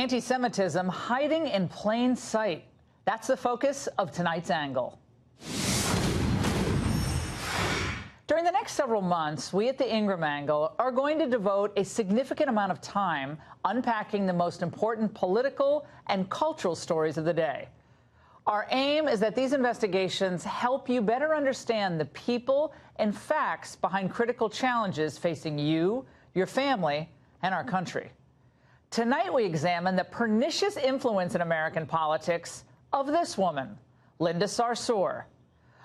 Anti-Semitism hiding in plain sight. That's the focus of tonight's angle. During the next several months, we at the Ingraham Angle are going to devote a significant amount of time unpacking the most important political and cultural stories of the day. Our aim is that these investigations help you better understand the people and facts behind critical challenges facing you, your family, and our country. Tonight, we examine the pernicious influence in American politics of this woman, Linda Sarsour,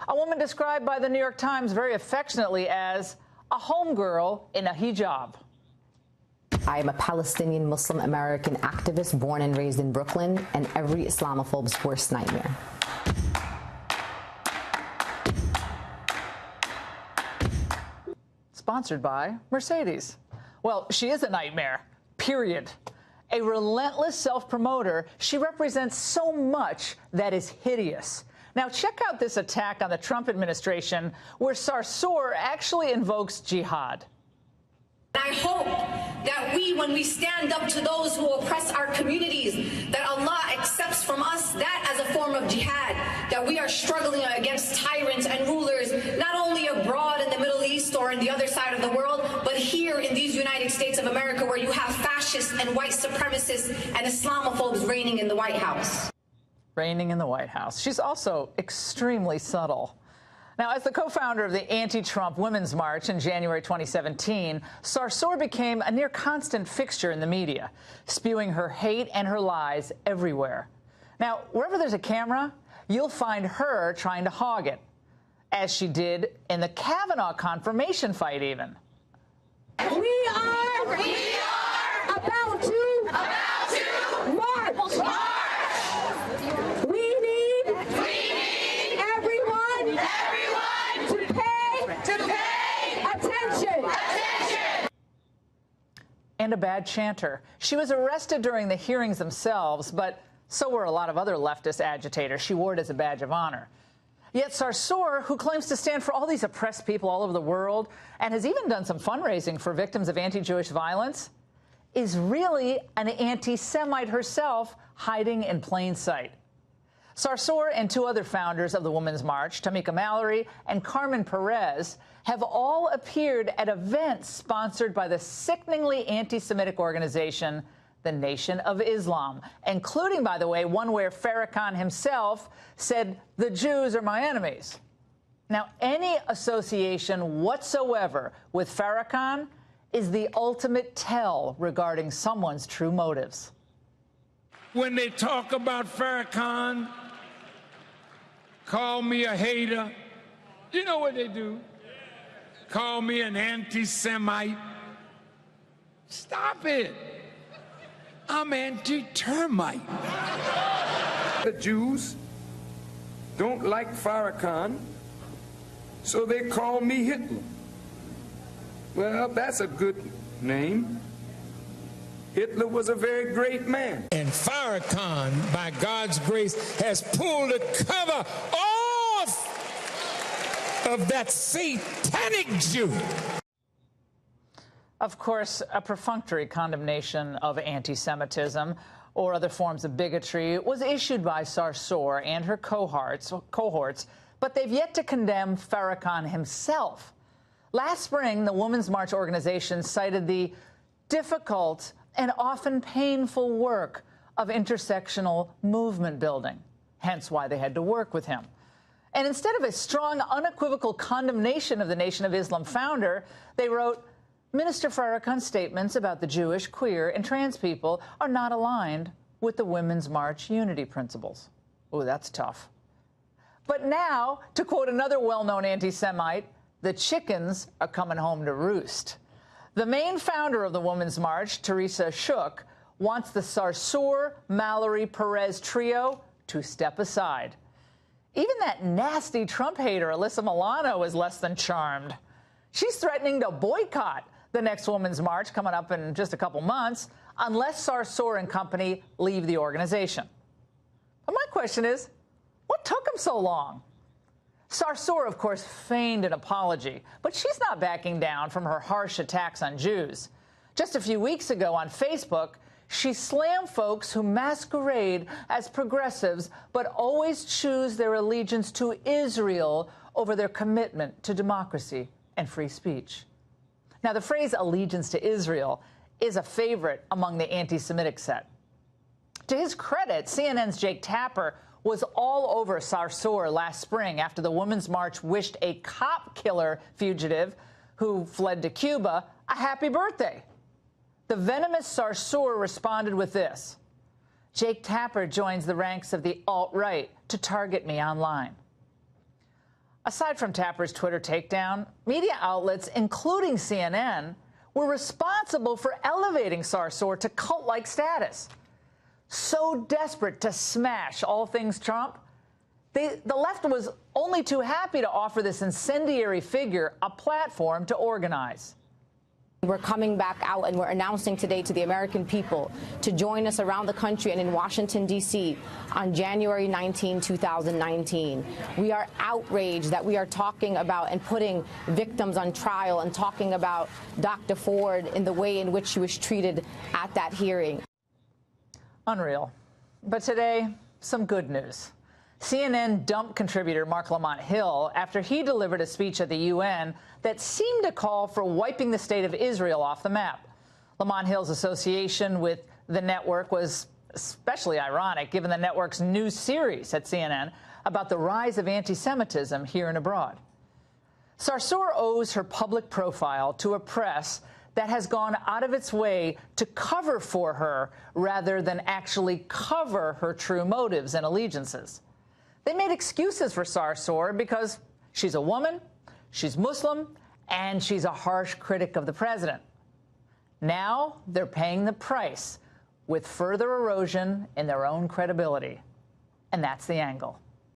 a woman described by the New York Times very affectionately as a homegirl in a hijab. I am a Palestinian Muslim American activist born and raised in Brooklyn, and every Islamophobe's worst nightmare. Sponsored by Mercedes. Well, she is a nightmare, period. A relentless self-promoter, she represents so much that is hideous. Now, check out this attack on the Trump administration where Sarsour actually invokes jihad. I hope that when we stand up to those who oppress our communities, that Allah accepts from us that as a form of jihad, that we are struggling against tyrants and rulers, not only abroad in the Middle East or in the other side of the world, but here in these United States of America, where you have fascists and white supremacists and Islamophobes reigning in the White House. Reigning in the White House. She's also extremely subtle. Now, as the co-founder of the anti-Trump Women's March in January 2017, Sarsour became a near-constant fixture in the media, spewing her hate and her lies everywhere. Now, wherever there's a camera, you'll find her trying to hog it, as she did in the Kavanaugh confirmation fight even. We are about to march. We need everyone to pay attention. And a bad chanter. She was arrested during the hearings themselves, but so were a lot of other leftist agitators. She wore it as a badge of honor. Yet Sarsour, who claims to stand for all these oppressed people all over the world and has even done some fundraising for victims of anti-Jewish violence, is really an anti-Semite herself hiding in plain sight. Sarsour and two other founders of the Women's March, Tamika Mallory and Carmen Perez, have all appeared at events sponsored by the sickeningly anti-Semitic organization, the Nation of Islam, including, by the way, one where Farrakhan himself said, "The Jews are my enemies." Now, any association whatsoever with Farrakhan is the ultimate tell regarding someone's true motives. When they talk about Farrakhan, call me a hater. You know what they do? Call me an anti-Semite. Stop it. I'm anti-termite. The Jews don't like Farrakhan, so they call me Hitler. Well, that's a good name. Hitler was a very great man. And Farrakhan, by God's grace, has pulled the cover off of that satanic Jew. Of course, a perfunctory condemnation of anti-Semitism or other forms of bigotry was issued by Sarsour and her cohorts, but they've yet to condemn Farrakhan himself. Last spring, the Women's March organization cited the difficult and often painful work of intersectional movement building, hence why they had to work with him. And instead of a strong, unequivocal condemnation of the Nation of Islam founder, they wrote, "Minister Farrakhan's statements about the Jewish, queer, and trans people are not aligned with the Women's March unity principles." Oh, that's tough. But now, to quote another well-known anti-Semite, the chickens are coming home to roost. The main founder of the Women's March, Teresa Shook, wants the Sarsour, Mallory, Perez trio to step aside. Even that nasty Trump hater, Alyssa Milano, is less than charmed. She's threatening to boycott the next Women's March coming up in just a couple months unless Sarsour and company leave the organization. But my question is, what took them so long? Sarsour, of course, feigned an apology, but she's not backing down from her harsh attacks on Jews. Just a few weeks ago on Facebook, She slammed folks who masquerade as progressives but always choose their allegiance to Israel over their commitment to democracy and free speech. Now, the phrase allegiance to Israel is a favorite among the anti-Semitic set. To his credit, CNN's Jake Tapper was all over Sarsour last spring after the Women's March wished a cop killer fugitive who fled to Cuba a happy birthday. The venomous Sarsour responded with this: Jake Tapper joins the ranks of the alt-right to target me online. Aside from Tapper's Twitter takedown, media outlets, including CNN, were responsible for elevating Sarsour to cult-like status. So desperate to smash all things Trump, the left was only too happy to offer this incendiary figure a platform to organize. We're coming back out and we're announcing today to the American people to join us around the country and in Washington, D.C. on January 19, 2019. We are outraged that we are talking about and putting victims on trial and talking about Dr. Ford in the way in which she was treated at that hearing. Unreal. But today, some good news. CNN dumped contributor Mark Lamont Hill after he delivered a speech at the UN that seemed to call for wiping the state of Israel off the map. Lamont Hill's association with the network was especially ironic, given the network's new series at CNN about the rise of anti-Semitism here and abroad. Sarsour owes her public profile to a press that has gone out of its way to cover for her rather than actually cover her true motives and allegiances. They made excuses for Sarsour because she's a woman, she's Muslim, and she's a harsh critic of the president. Now they're paying the price with further erosion in their own credibility. And that's the angle.